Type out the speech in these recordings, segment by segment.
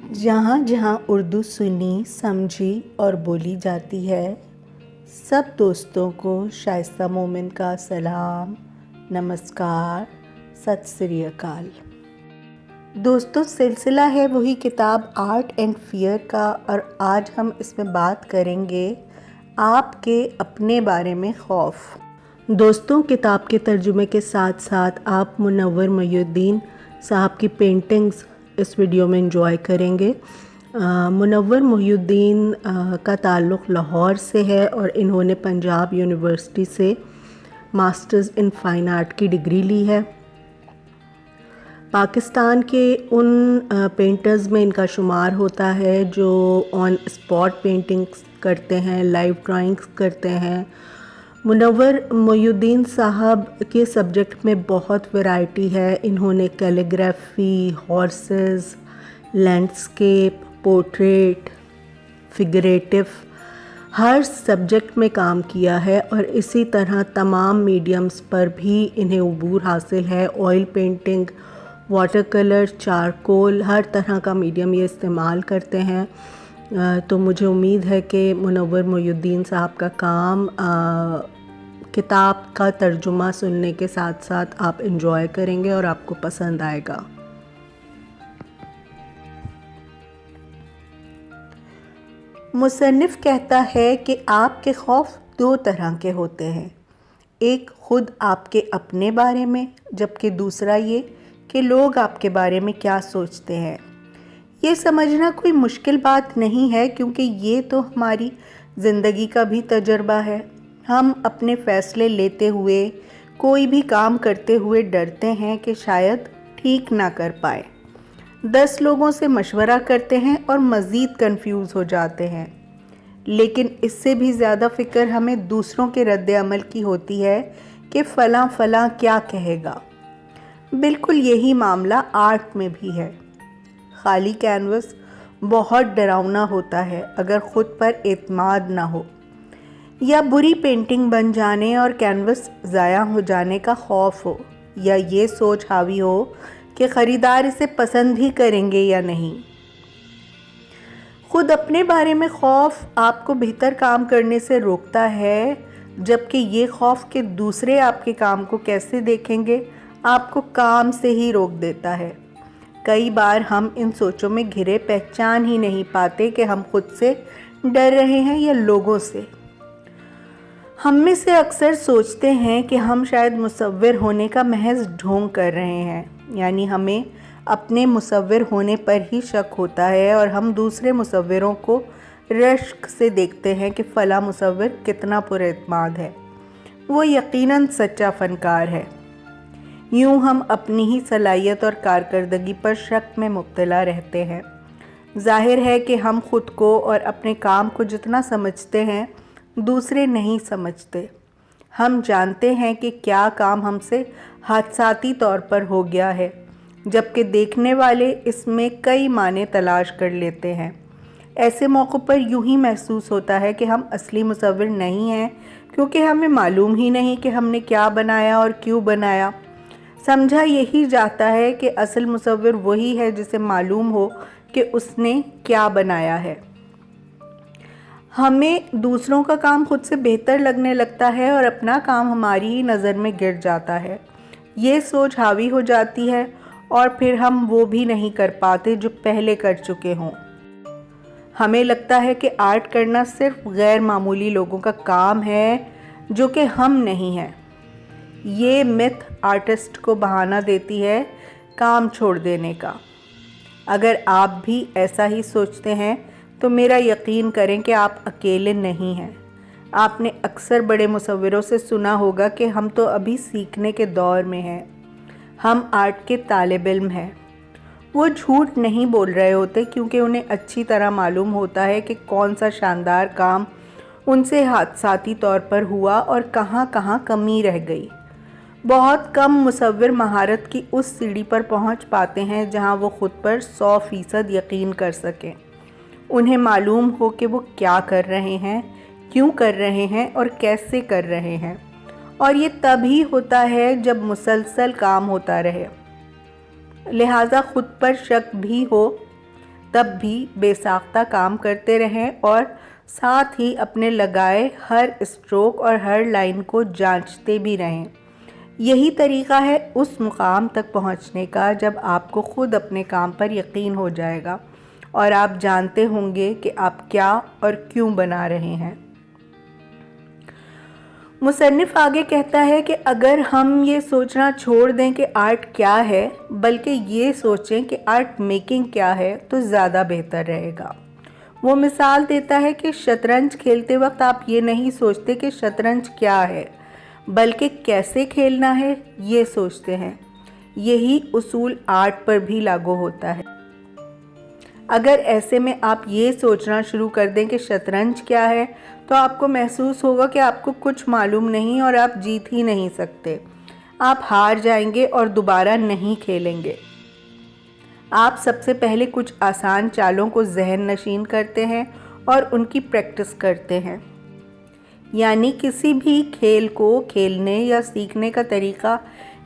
जहाँ जहाँ उर्दू सुनी, समझी और बोली जाती है, सब दोस्तों को शाइस्ता मोमिन का सलाम, नमस्कार, सत श्री अकाल। दोस्तों, सिलसिला है वही किताब आर्ट एंड फियर का, और आज हम इसमें बात करेंगे आपके अपने बारे में खौफ। दोस्तों, किताब के तर्जुमे के साथ साथ आप मुनव्वर मोहिउद्दीन साहब की पेंटिंग्स इस वीडियो में एंजॉय करेंगे। मुनव्वर मोहिउद्दीन का ताल्लुक़ लाहौर से है और इन्होंने पंजाब यूनिवर्सिटी से मास्टर्स इन फ़ाइन आर्ट की डिग्री ली है। पाकिस्तान के उन पेंटर्स में इनका शुमार होता है जो ऑन स्पॉट पेंटिंग्स करते हैं, लाइव ड्राइंग्स करते हैं। मुनव्वर मोहिउद्दीन साहब के सब्जेक्ट में बहुत वैरायटी है। इन्होंने calligraphy, horses, landscape, portrait, figurative हर सब्जेक्ट में काम किया है और इसी तरह तमाम मीडियम्स पर भी इन्हें उबूर हासिल है। Oil painting, watercolour, charcoal, हर तरह का मीडियम ये इस्तेमाल करते हैं। तो मुझे उम्मीद है कि मुनव्वर मोहिउद्दीन साहब का काम किताब का तर्जुमा सुनने के साथ साथ आप एंजॉय करेंगे और आपको पसंद आएगा। मुसन्निफ़ कहता है कि आपके खौफ दो तरह के होते हैं, एक खुद आपके अपने बारे में, जबकि दूसरा ये कि लोग आपके बारे में क्या सोचते हैं। ये समझना कोई मुश्किल बात नहीं है, क्योंकि ये तो हमारी ज़िंदगी का भी तजर्बा है। हम अपने फ़ैसले लेते हुए, कोई भी काम करते हुए डरते हैं कि शायद ठीक ना कर पाए। 10 लोगों से मशवरा करते हैं और मज़ीद कंफ्यूज हो जाते हैं। लेकिन इससे भी ज़्यादा फ़िक्र हमें दूसरों के रद्द अमल की होती है कि फ़लाँ फ़लाँ क्या कहेगा। बिल्कुल यही मामला आर्ट में भी है। खाली कैनवस बहुत डरावना होता है अगर ख़ुद पर एतमाद ना हो, या बुरी पेंटिंग बन जाने और कैनवस ज़ाया हो जाने का खौफ हो, या ये सोच हावी हो कि ख़रीदार इसे पसंद ही करेंगे या नहीं। खुद अपने बारे में खौफ आपको बेहतर काम करने से रोकता है, जबकि ये खौफ कि दूसरे आपके काम को कैसे देखेंगे आपको काम से ही रोक देता है। कई बार हम इन सोचों में घिरे पहचान ही नहीं पाते कि हम खुद से डर रहे हैं या लोगों से। हम में से अक्सर सोचते हैं कि हम शायद मुसव्विर होने का महज ढोंग कर रहे हैं, यानी हमें अपने मुसव्विर होने पर ही शक होता है और हम दूसरे मुसव्विरों को रश्क से देखते हैं कि फ़ला मुसव्विर कितना पुरएतमाद है, वो यकीनन सच्चा फ़नकार है। यूँ हम अपनी ही सलाहियत और कारकर्दगी पर शक में मुब्तला रहते हैं। जाहिर है कि हम खुद को और अपने काम को जितना समझते हैं दूसरे नहीं समझते। हम जानते हैं कि क्या काम हमसे हादसाती तौर पर हो गया है, जबकि देखने वाले इसमें कई माने तलाश कर लेते हैं। ऐसे मौक़ों पर यूं ही महसूस होता है कि हम असली मुसव्विर नहीं हैं, क्योंकि हमें मालूम ही नहीं कि हमने क्या बनाया और क्यों बनाया। समझा यही जाता है कि असल मुसव्विर वही है जिसे मालूम हो कि उसने क्या बनाया है। हमें दूसरों का काम खुद से बेहतर लगने लगता है और अपना काम हमारी ही नज़र में गिर जाता है। ये सोच हावी हो जाती है और फिर हम वो भी नहीं कर पाते जो पहले कर चुके हों। हमें लगता है कि आर्ट करना सिर्फ गैर मामूली लोगों का काम है, जो कि हम नहीं हैं। ये मिथ आर्टिस्ट को बहाना देती है काम छोड़ देने का। अगर आप भी ऐसा ही सोचते हैं तो मेरा यकीन करें कि आप अकेले नहीं हैं। आपने अक्सर बड़े मुसव्विरों से सुना होगा कि हम तो अभी सीखने के दौर में हैं, हम आर्ट के तालिब इल्म हैं। वो झूठ नहीं बोल रहे होते, क्योंकि उन्हें अच्छी तरह मालूम होता है कि कौन सा शानदार काम उनसे हादसाती तौर पर हुआ और कहाँ कहाँ कमी रह गई। बहुत कम मुसव्विर महारत की उस सीढ़ी पर पहुँच पाते हैं जहाँ वो खुद पर 100% यकीन कर सकें। उन्हें मालूम हो कि वो क्या कर रहे हैं, क्यों कर रहे हैं और कैसे कर रहे हैं, और ये तभी होता है जब मुसलसल काम होता रहे। लिहाजा खुद पर शक भी हो तब भी बेसाख्ता काम करते रहें और साथ ही अपने लगाए हर स्ट्रोक और हर लाइन को जांचते भी रहें। यही तरीका है उस मुकाम तक पहुंचने का जब आपको खुद अपने काम पर यकीन हो जाएगा और आप जानते होंगे कि आप क्या और क्यों बना रहे हैं। मुसन्निफ़ आगे कहता है कि अगर हम ये सोचना छोड़ दें कि आर्ट क्या है, बल्कि ये सोचें कि आर्ट मेकिंग क्या है, तो ज़्यादा बेहतर रहेगा। वो मिसाल देता है कि शतरंज खेलते वक्त आप ये नहीं सोचते कि शतरंज क्या है, बल्कि कैसे खेलना है ये सोचते हैं। यही उसूल आर्ट पर भी लागू होता है। अगर ऐसे में आप ये सोचना शुरू कर दें कि शतरंज क्या है, तो आपको महसूस होगा कि आपको कुछ मालूम नहीं और आप जीत ही नहीं सकते। आप हार जाएंगे और दोबारा नहीं खेलेंगे। आप सबसे पहले कुछ आसान चालों को जहन नशीन करते हैं और उनकी प्रैक्टिस करते हैं। यानी किसी भी खेल को खेलने या सीखने का तरीका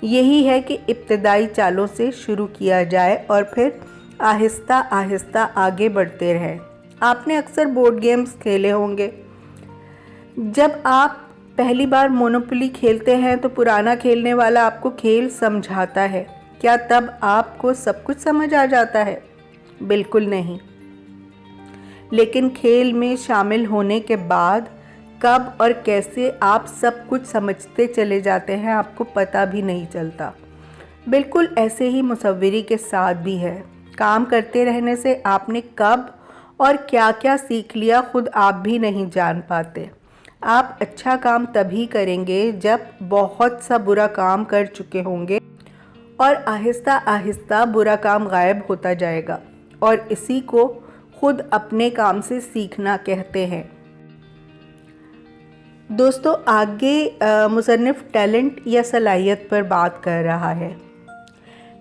यही है कि इब्तदाई चालों से शुरू किया जाए और फिर आहिस्ता आहिस्ता आगे बढ़ते रहें। आपने अक्सर बोर्ड गेम्स खेले होंगे। जब आप पहली बार मोनोपोली खेलते हैं तो पुराना खेलने वाला आपको खेल समझाता है। क्या तब आपको सब कुछ समझ आ जाता है? बिल्कुल नहीं। लेकिन खेल में शामिल होने के बाद कब और कैसे आप सब कुछ समझते चले जाते हैं, आपको पता भी नहीं चलता। बिल्कुल ऐसे ही मुसव्विरी के साथ भी है। काम करते रहने से आपने कब और क्या क्या सीख लिया, खुद आप भी नहीं जान पाते। आप अच्छा काम तभी करेंगे जब बहुत सा बुरा काम कर चुके होंगे और आहिस्ता आहिस्ता बुरा काम गायब होता जाएगा, और इसी को खुद अपने काम से सीखना कहते हैं। दोस्तों, आगे मुसन्निफ़ टैलेंट या सलाहियत पर बात कर रहा है।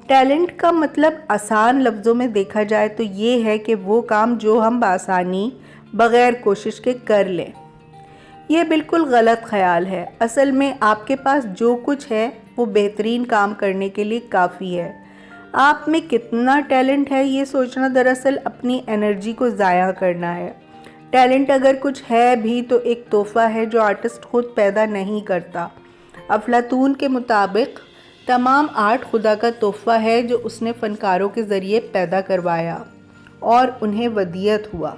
टैलेंट का मतलब आसान लफ्ज़ों में देखा जाए तो ये है कि वो काम जो हम आसानी बग़ैर कोशिश के कर लें। ये बिल्कुल गलत ख्याल है। असल में आपके पास जो कुछ है वो बेहतरीन काम करने के लिए काफ़ी है। आप में कितना टैलेंट है ये सोचना दरअसल अपनी एनर्जी को ज़ाया करना है। टैलेंट अगर कुछ है भी तो एक तोहफ़ा है जो आर्टिस्ट खुद पैदा नहीं करता। अफलातून के मुताबिक तमाम आर्ट खुदा का तोहफ़ा है जो उसने फ़नकारों के ज़रिए पैदा करवाया और उन्हें वदियत हुआ।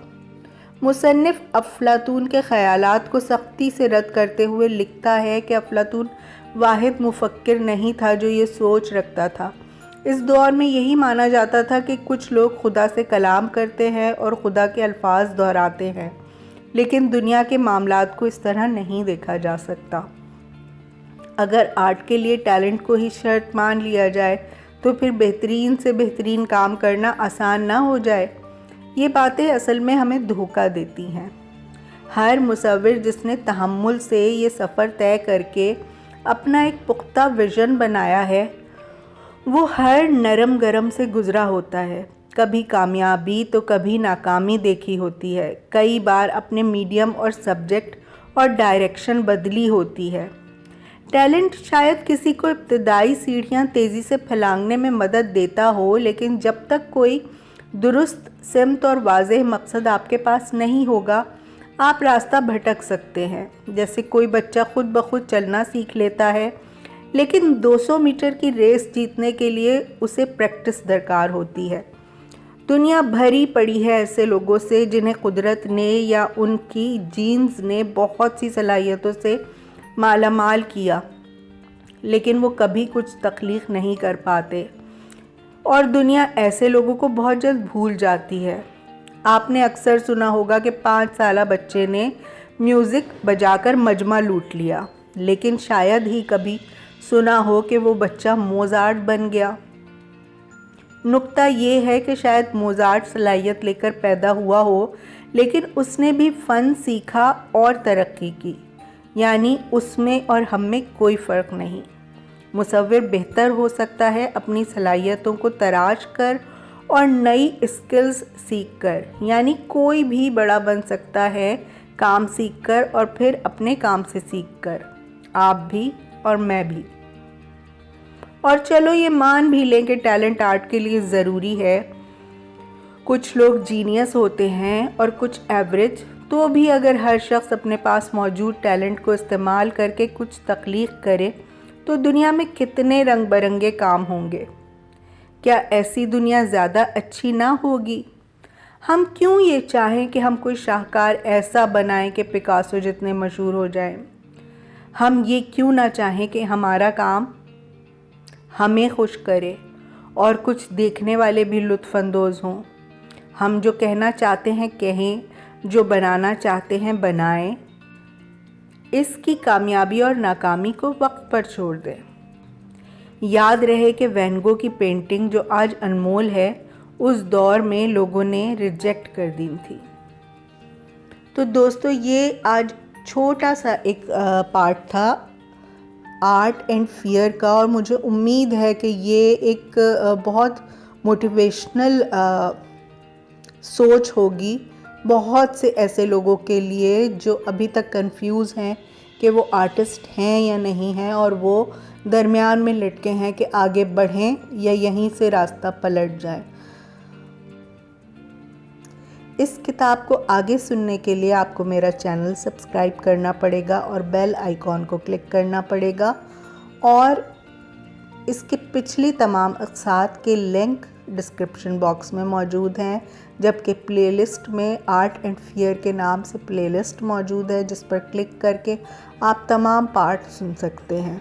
मुसन्निफ़ अफलातून के ख़यालात को सख्ती से रद्द करते हुए लिखता है कि अफलातून वाहिद मुफक्किर नहीं था जो ये सोच रखता था। इस दौर में यही माना जाता था कि कुछ लोग खुदा से कलाम करते हैं और खुदा के अल्फाज दोहराते हैं, लेकिन दुनिया के मामलात को इस तरह नहीं देखा जा सकता। अगर आर्ट के लिए टैलेंट को ही शर्त मान लिया जाए तो फिर बेहतरीन से बेहतरीन काम करना आसान ना हो जाए। ये बातें असल में हमें धोखा देती हैं। हर मुसव्विर जिसने तहम्मुल से ये सफ़र तय करके अपना एक पुख्ता विज़न बनाया है, वो हर नरम गरम से गुज़रा होता है। कभी कामयाबी तो कभी नाकामी देखी होती है। कई बार अपने मीडियम और सब्जेक्ट और डायरेक्शन बदली होती है। टैलेंट शायद किसी को इब्तदाई सीढ़ियाँ तेज़ी से फैलाने में मदद देता हो, लेकिन जब तक कोई दुरुस्त सिमत और वाज़ेह मकसद आपके पास नहीं होगा, आप रास्ता भटक सकते हैं। जैसे कोई बच्चा खुद ब खुद चलना सीख लेता है, लेकिन 200 मीटर की रेस जीतने के लिए उसे प्रैक्टिस दरकार होती है। दुनिया भरी पड़ी है ऐसे लोगों से जिन्हें कुदरत ने या उनकी जीन्स ने बहुत सी सलाहियतों से मालामाल किया, लेकिन वो कभी कुछ तख्लीक नहीं कर पाते, और दुनिया ऐसे लोगों को बहुत जल्द भूल जाती है। आपने अक्सर सुना होगा कि 5 साला बच्चे ने म्यूज़िक बजाकर मजमा लूट लिया, लेकिन शायद ही कभी सुना हो कि वो बच्चा मोज़ार्ट बन गया। नुक्ता ये है कि शायद मोज़ार्ट सलाहियत लेकर पैदा हुआ हो, लेकिन उसने भी फ़न सीखा और तरक्की की। यानी उसमें और हम में कोई फ़र्क नहीं। मुसव्विर बेहतर हो सकता है अपनी सलाहियतों को तराश कर और नई स्किल्स सीख कर। यानी कोई भी बड़ा बन सकता है काम सीख कर और फिर अपने काम से सीख कर। आप भी और मैं भी। और चलो ये मान भी लें कि टैलेंट आर्ट के लिए ज़रूरी है। कुछ लोग जीनियस होते हैं और कुछ एवरेज। तो भी अगर हर शख्स अपने पास मौजूद टैलेंट को इस्तेमाल करके कुछ तख्लीक करे तो दुनिया में कितने रंग बिरंगे काम होंगे। क्या ऐसी दुनिया ज़्यादा अच्छी ना होगी? हम क्यों ये चाहें कि हम कोई शाहकार ऐसा बनाएं कि पिकासो जितने मशहूर हो जाएं? हम ये क्यों ना चाहें कि हमारा काम हमें खुश करे और कुछ देखने वाले भी लुत्फ़अंदोज़ हों? हम जो कहना चाहते हैं कहें, जो बनाना चाहते हैं बनाएं। इसकी कामयाबी और नाकामी को वक्त पर छोड़ दें। याद रहे कि वैन गो की पेंटिंग जो आज अनमोल है, उस दौर में लोगों ने रिजेक्ट कर दी थी। तो दोस्तों, ये आज छोटा सा एक पार्ट था आर्ट एंड फियर का, और मुझे उम्मीद है कि ये एक बहुत मोटिवेशनल सोच होगी बहुत से ऐसे लोगों के लिए जो अभी तक कंफ्यूज हैं कि वो आर्टिस्ट हैं या नहीं हैं, और वो दरमियान में लटके हैं कि आगे बढ़ें या यहीं से रास्ता पलट जाए। इस किताब को आगे सुनने के लिए आपको मेरा चैनल सब्सक्राइब करना पड़ेगा और बेल आइकॉन को क्लिक करना पड़ेगा, और इसके पिछली तमाम अक़सात के लिंक डिस्क्रिप्शन बॉक्स में मौजूद हैं, जबकि प्लेलिस्ट में आर्ट एंड फियर के नाम से प्लेलिस्ट मौजूद है जिस पर क्लिक करके आप तमाम पार्ट सुन सकते हैं।